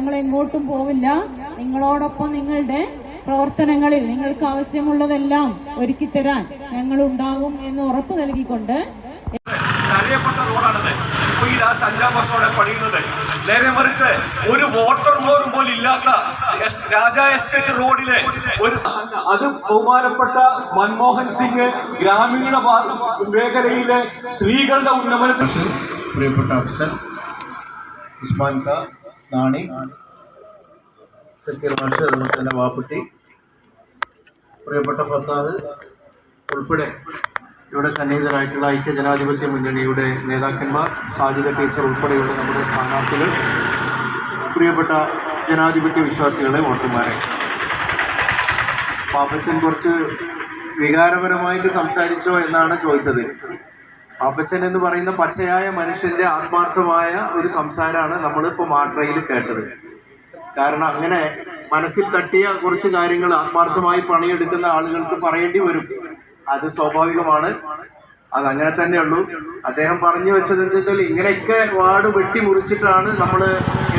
ഞങ്ങൾ എങ്ങോട്ടും പോവില്ല. നിങ്ങളോടൊപ്പം നിങ്ങളുടെ പ്രവർത്തനങ്ങളിൽ നിങ്ങൾക്ക് ആവശ്യമുള്ളതെല്ലാം ഒരുക്കി തരാൻ ഞങ്ങൾ ഉണ്ടാകും എന്ന് ഉറപ്പ് നൽകിക്കൊണ്ട് അറിയപ്പെട്ട റോഡാണത്. ഇപ്പൊ ഈ ലാസ്റ്റ് 5-ാം വർഷമാണ് പണിയുന്നത്. നേരെ മറിച്ച് ഒരു വാട്ടർ മോറും പോലും ഇല്ലാത്ത രാജാ എസ്റ്റേറ്റ് റോഡിലെ അത് ബഹുമാനപ്പെട്ട മൻമോഹൻ സിംഗ് ഗ്രാമീണ മേഖലയിലെ സ്ത്രീകളുടെ ഉന്നമനത്തിന് പ്രിയപ്പെട്ട അഫ്സൽ, ഉസ്മാൻ ഖാ, നാണി, സക്കീർ മാഷ്, അതുപോലെ തന്നെ വാപ്പുട്ടി, പ്രിയപ്പെട്ട ഫത്താഹ് ഉൾപ്പെടെ ഇവിടെ സന്നിഹിതരായിട്ടുള്ള ഐക്യജനാധിപത്യ മുന്നണിയുടെ നേതാക്കന്മാർ, സാജിദ ടീച്ചർ ഉൾപ്പെടെയുള്ള നമ്മുടെ സ്ഥാനാർത്ഥികൾ, പ്രിയപ്പെട്ട ജനാധിപത്യ വിശ്വാസികളെ, വോട്ടർമാരെ, പാപ്പച്ചൻ കുറച്ച് വികാരപരമായിട്ട് സംസാരിച്ചോ എന്നാണ് ചോദിച്ചത്. പാപ്പച്ചൻ എന്ന് പറയുന്ന പച്ചയായ മനുഷ്യന്റെ ആത്മാർത്ഥമായ ഒരു സംസാരമാണ് നമ്മളിപ്പോൾ മാട്രയിൽ കേട്ടത്. കാരണം അങ്ങനെ മനസ്സിൽ തട്ടിയ കുറച്ച് കാര്യങ്ങൾ ആത്മാർത്ഥമായി പണിയെടുക്കുന്ന ആളുകൾക്ക് പറയേണ്ടി വരും. അത് സ്വാഭാവികമാണ്, അതങ്ങനെ തന്നെയുള്ളൂ. അദ്ദേഹം പറഞ്ഞു വെച്ചത് എന്താ വെച്ചാൽ ഇങ്ങനെയൊക്കെ വാർഡ് വെട്ടി മുറിച്ചിട്ടാണ് നമ്മൾ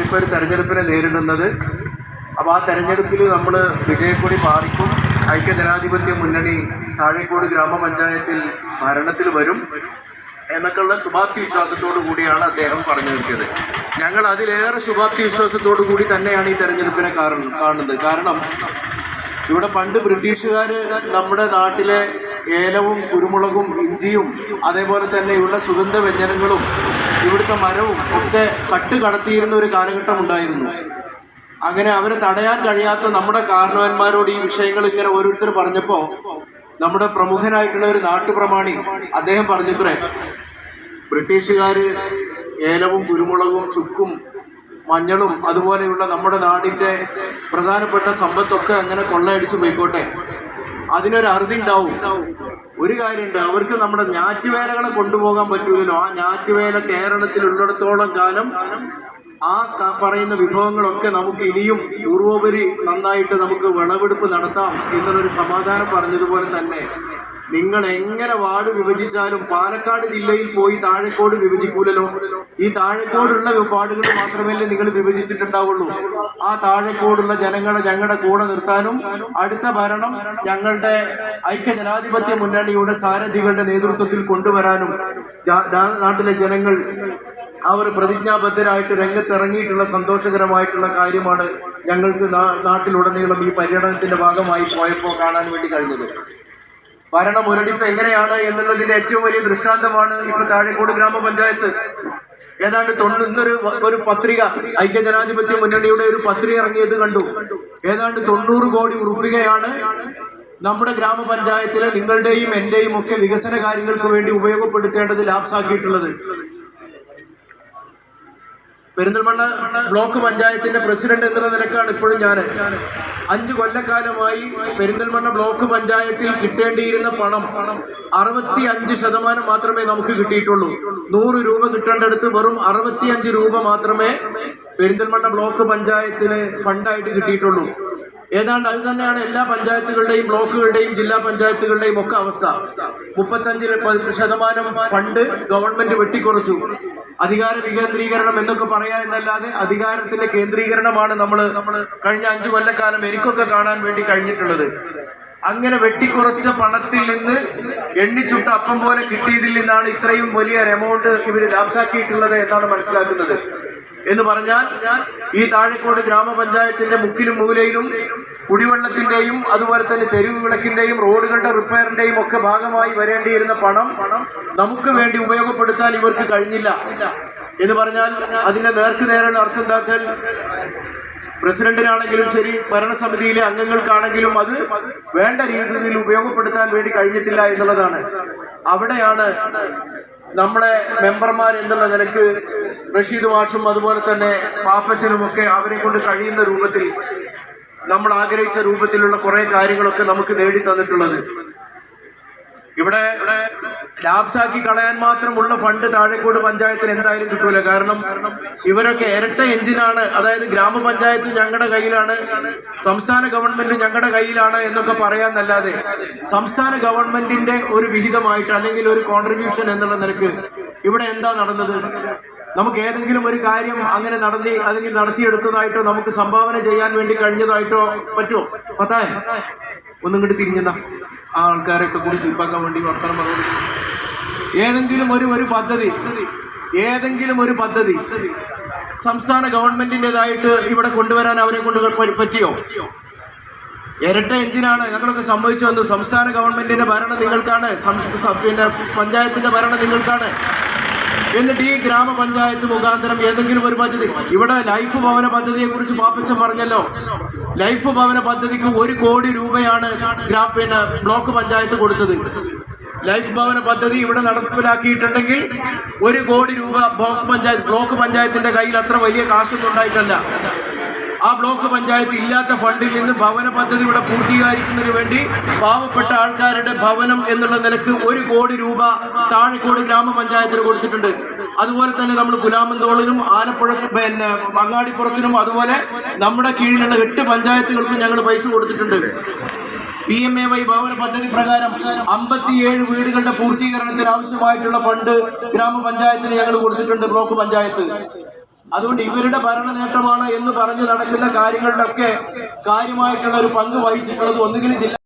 ഇപ്പോൾ ഒരു തെരഞ്ഞെടുപ്പിനെ നേരിടുന്നത്. അപ്പോൾ ആ തെരഞ്ഞെടുപ്പിൽ നമ്മൾ വിജയക്കൊടി പാറിക്കും. ഐക്യജനാധിപത്യ മുന്നണി താഴേക്കോട് ഗ്രാമപഞ്ചായത്തിൽ ഭരണത്തിൽ വരും എന്നൊക്കെയുള്ള ശുഭാപ്തി വിശ്വാസത്തോടു കൂടിയാണ് അദ്ദേഹം പറഞ്ഞു നിർത്തിയത്. ഞങ്ങൾ അതിലേറെ ശുഭാപ്തി വിശ്വാസത്തോടു കൂടി തന്നെയാണ് ഈ തെരഞ്ഞെടുപ്പിനെ കാണുന്നത്. കാരണം ഇവിടെ പണ്ട് ബ്രിട്ടീഷുകാർ നമ്മുടെ നാട്ടിലെ ഏലവും കുരുമുളകും ഇഞ്ചിയും അതേപോലെ തന്നെയുള്ള സുഗന്ധ വ്യഞ്ജനങ്ങളും ഇവിടുത്തെ മരവും ഒക്കെ കടത്തിയിരുന്ന ഒരു കാലഘട്ടം ഉണ്ടായിരുന്നു. അങ്ങനെ അവരെ തടയാൻ കഴിയാത്ത നമ്മുടെ കാരണവന്മാരോട് ഈ വിഷയങ്ങൾ ഇങ്ങനെ ഓരോരുത്തർ പറഞ്ഞപ്പോൾ നമ്മുടെ പ്രമുഖനായിട്ടുള്ള ഒരു നാട്ടുപ്രമാണി അദ്ദേഹം പറഞ്ഞത്രേ, ബ്രിട്ടീഷുകാർ ഏലവും കുരുമുളകും ചുക്കും മഞ്ഞളും അതുപോലെയുള്ള നമ്മുടെ നാടിൻ്റെ പ്രധാനപ്പെട്ട സമ്പത്തൊക്കെ അങ്ങനെ കൊള്ളയടിച്ച് പോയിക്കോട്ടെ, അതിനൊരു അറുതി ഉണ്ടാവും. ഒരു കാര്യമുണ്ട്, അവർക്ക് നമ്മുടെ ഞാറ്റുവേലകളെ കൊണ്ടുപോകാൻ പറ്റൂലല്ലോ. ആ ഞാറ്റുവേല കേരളത്തിലുള്ളിടത്തോളം കാലം ആ പറയുന്ന വിഭവങ്ങളൊക്കെ നമുക്ക് ഇനിയും പൂർവോപരി നന്നായിട്ട് നമുക്ക് വിളവെടുപ്പ് നടത്താം എന്നുള്ളൊരു സമാധാനം പറഞ്ഞതുപോലെ തന്നെ നിങ്ങൾ എങ്ങനെ വാർഡ് വിഭജിച്ചാലും പാലക്കാട് ജില്ലയിൽ പോയി താഴേക്കോട് വിഭജിക്കൂലല്ലോ. ഈ താഴേക്കോടുള്ള വാർഡുകൾ മാത്രമല്ലേ നിങ്ങൾ വിഭജിച്ചിട്ടുണ്ടാവുള്ളൂ. ആ താഴേക്കോടുള്ള ജനങ്ങളെ ഞങ്ങളുടെ കൂടെ നിർത്താനും അടുത്ത ഭരണം ഞങ്ങളുടെ ഐക്യജനാധിപത്യ മുന്നണിയുടെ സാരഥികളുടെ നേതൃത്വത്തിൽ കൊണ്ടുവരാനും നാട്ടിലെ ജനങ്ങൾ അവർ പ്രതിജ്ഞാബദ്ധരായിട്ട് രംഗത്തിറങ്ങിയിട്ടുള്ള സന്തോഷകരമായിട്ടുള്ള കാര്യമാണ് ഞങ്ങൾക്ക് നാട്ടിലുടനീളം ഈ പര്യടനത്തിന്റെ ഭാഗമായി പോയപ്പോൾ കാണാൻ വേണ്ടി കഴിഞ്ഞത്. ഭരണ മുരടിപ്പ് എങ്ങനെയാണ് എന്നുള്ളതിന്റെ ഏറ്റവും വലിയ ദൃഷ്ടാന്തമാണ് ഇപ്പോൾ താഴേക്കോട് ഗ്രാമപഞ്ചായത്ത്. ഏതാണ്ട് ഒരു പത്രിക ഐക്യജനാധിപത്യ മുന്നണിയുടെ ഒരു പത്രിക ഇറങ്ങിയത് കണ്ടു. ഏതാണ്ട് 90 കോടി ഉറുപ്പികയാണ് നമ്മുടെ ഗ്രാമപഞ്ചായത്തിലെ നിങ്ങളുടെയും എന്റെയും ഒക്കെ വികസന കാര്യങ്ങൾക്ക് വേണ്ടി ഉപയോഗപ്പെടുത്തേണ്ടത് ലാപ്സാക്കിയിട്ടുള്ളത്. പെരിന്തൽമണ്ണ ബ്ലോക്ക് പഞ്ചായത്തിന്റെ പ്രസിഡന്റ് എന്നുള്ള നിലക്കാണ് ഇപ്പോഴും ഞാൻ 5 കൊല്ലക്കാലമായി പെരിന്തൽമണ്ണ ബ്ലോക്ക് പഞ്ചായത്തിൽ കിട്ടേണ്ടിയിരുന്ന പണം 65% മാത്രമേ നമുക്ക് കിട്ടിയിട്ടുള്ളൂ. 100 രൂപ കിട്ടേണ്ടടുത്ത് വെറും 65 രൂപ മാത്രമേ പെരിന്തൽമണ്ണ ബ്ലോക്ക് പഞ്ചായത്തിന് ഫണ്ടായിട്ട് കിട്ടിയിട്ടുള്ളൂ. ഏതാണ്ട് അത് തന്നെയാണ് എല്ലാ പഞ്ചായത്തുകളുടെയും ബ്ലോക്കുകളുടെയും ജില്ലാ പഞ്ചായത്തുകളുടെയും ഒക്കെ അവസ്ഥ. 35% ഫണ്ട് ഗവൺമെന്റ് വെട്ടിക്കുറച്ചു. അധികാര വികേന്ദ്രീകരണം എന്നൊക്കെ പറയാ എന്നല്ലാതെ അധികാരത്തിന്റെ കേന്ദ്രീകരണമാണ് നമ്മൾ കഴിഞ്ഞ 5 കൊല്ലക്കാലം എനിക്കൊക്കെ കാണാൻ വേണ്ടി കഴിഞ്ഞിട്ടുള്ളത്. അങ്ങനെ വെട്ടിക്കുറച്ച പണത്തിൽ നിന്ന് എണ്ണിച്ചുട്ട അപ്പം പോലെ കിട്ടിയതിൽ നിന്നാണ് ഇത്രയും വലിയ എമൗണ്ട് ഇവർ ലാപ്സാക്കിയിട്ടുള്ളത് എന്നാണ് മനസ്സിലാക്കുന്നത്. എന്ന് പറഞ്ഞാൽ ഈ താഴേക്കോട് ഗ്രാമപഞ്ചായത്തിന്റെ മുക്കിലും മൂലയിലും കുടിവെള്ളത്തിന്റെയും അതുപോലെ തന്നെ തെരുവ് വിളക്കിന്റെയും റോഡുകളുടെ റിപ്പയറിന്റെയും ഒക്കെ ഭാഗമായി വരേണ്ടിയിരുന്ന പണം നമുക്ക് വേണ്ടി ഉപയോഗപ്പെടുത്താൻ ഇവർക്ക് കഴിഞ്ഞില്ല. എന്ന് പറഞ്ഞാൽ അതിന്റെ നേർക്കുനേരെയുള്ള അർത്ഥം എന്താ വെച്ചാൽ പ്രസിഡന്റിനാണെങ്കിലും ശരി ഭരണസമിതിയിലെ അംഗങ്ങൾക്കാണെങ്കിലും അത് വേണ്ട രീതിയിൽ ഉപയോഗപ്പെടുത്താൻ വേണ്ടി കഴിഞ്ഞിട്ടില്ല എന്നുള്ളതാണ്. അവിടെയാണ് നമ്മളെ മെമ്പർമാർ എന്നുള്ള നിലക്ക് റഷീദ് മാഷും അതുപോലെ തന്നെ പാപ്പച്ചനും ഒക്കെ അവരെ കൊണ്ട് കഴിയുന്ന രൂപത്തിൽ നമ്മൾ ആഗ്രഹിച്ച രൂപത്തിലുള്ള കുറെ കാര്യങ്ങളൊക്കെ നമുക്ക് നേടി തന്നിട്ടുള്ളത്. ഇവിടെ ലാപ്സാക്കി കളയാൻ മാത്രമുള്ള ഫണ്ട് താഴേക്കോട് പഞ്ചായത്തിന് എന്തായാലും കിട്ടൂല. കാരണം ഇവരൊക്കെ ഇരട്ട എഞ്ചിനാണ്. അതായത് ഗ്രാമപഞ്ചായത്ത് ഞങ്ങളുടെ കയ്യിലാണ്, സംസ്ഥാന ഗവൺമെന്റ് ഞങ്ങളുടെ കയ്യിലാണ് എന്നൊക്കെ പറയാന്നല്ലാതെ സംസ്ഥാന ഗവൺമെന്റിന്റെ ഒരു വിഹിതമായിട്ട് അല്ലെങ്കിൽ ഒരു കോൺട്രിബ്യൂഷൻ എന്നുള്ള നിലക്ക് ഇവിടെ എന്താ നടന്നത്? നമുക്ക് ഏതെങ്കിലും ഒരു കാര്യം അങ്ങനെ അല്ലെങ്കിൽ നടത്തിയെടുത്തതായിട്ടോ നമുക്ക് സംഭാവന ചെയ്യാൻ വേണ്ടി കഴിഞ്ഞതായിട്ടോ പറ്റുമോ? ഫത്താഹ് ഒന്നും കൂടി തിരിഞ്ഞതാ ആ ആൾക്കാരൊക്കെ കൂടി സ്വീപ്പാക്കാൻ വേണ്ടി വർത്തമാനം പറഞ്ഞു. ഏതെങ്കിലും ഒരു പദ്ധതി സംസ്ഥാന ഗവൺമെന്റിൻ്റെതായിട്ട് ഇവിടെ കൊണ്ടുവരാൻ അവരെ കൊണ്ട് പറ്റിയോ? ഇരട്ട എഞ്ചിനാണ് ഞങ്ങളൊക്കെ സമ്മതിച്ചു വന്നു. സംസ്ഥാന ഗവൺമെന്റിന്റെ ഭരണം നിങ്ങൾക്കാണ്, പിന്നെ പഞ്ചായത്തിന്റെ ഭരണം നിങ്ങൾക്കാണ്. എന്നിട്ട് ഈ ഗ്രാമപഞ്ചായത്ത് മുഖാന്തരം ഏതെങ്കിലും ഒരു പദ്ധതി, ഇവിടെ ലൈഫ് ഭവന പദ്ധതിയെ കുറിച്ച് പാപ്പച്ചൻ പറഞ്ഞല്ലോ. ലൈഫ് ഭവന പദ്ധതിക്ക് 1 കോടി രൂപയാണ് പിന്നെ ബ്ലോക്ക് പഞ്ചായത്ത് കൊടുത്തത്. ലൈഫ് ഭവന പദ്ധതി ഇവിടെ നടപ്പിലാക്കിയിട്ടുണ്ടെങ്കിൽ 1 കോടി രൂപ ബ്ലോക്ക് പഞ്ചായത്തിന്റെ കയ്യിൽ അത്ര വലിയ കാശൊന്നും ഉണ്ടായിട്ടല്ല. ആ ബ്ലോക്ക് പഞ്ചായത്ത് ഇല്ലാത്ത ഫണ്ടിൽ നിന്ന് ഭവന പദ്ധതി ഇവിടെ പൂർത്തീകരിക്കുന്നതിന് വേണ്ടി പാവപ്പെട്ട ആൾക്കാരുടെ ഭവനം എന്നുള്ള നിലക്ക് 1 കോടി രൂപ താഴെക്കോട് ഗ്രാമപഞ്ചായത്തിന് കൊടുത്തിട്ടുണ്ട്. അതുപോലെ തന്നെ നമ്മൾ പുലാമന്തോളിനും ആലപ്പുഴ പിന്നെ അങ്ങാടിപ്പുറത്തിനും അതുപോലെ നമ്മുടെ കീഴിലുള്ള 8 പഞ്ചായത്തുകൾക്കും ഞങ്ങൾ പൈസ കൊടുത്തിട്ടുണ്ട്. PMAY ഭവന പദ്ധതി പ്രകാരം 57 വീടുകളുടെ പൂർത്തീകരണത്തിന് ആവശ്യമായിട്ടുള്ള ഫണ്ട് ഗ്രാമപഞ്ചായത്തിന് ഞങ്ങൾ കൊടുത്തിട്ടുണ്ട്, ബ്ലോക്ക് പഞ്ചായത്ത്. അതുകൊണ്ട് ഇവരുടെ ഭരണ നേട്ടമാണ് എന്ന് പറഞ്ഞു നടക്കുന്ന കാര്യങ്ങളിലൊക്കെ കാര്യമായിട്ടുള്ള ഒരു പങ്ക് വഹിച്ചിട്ടുള്ളത് ഒന്നുകിൽ ജില്ലാ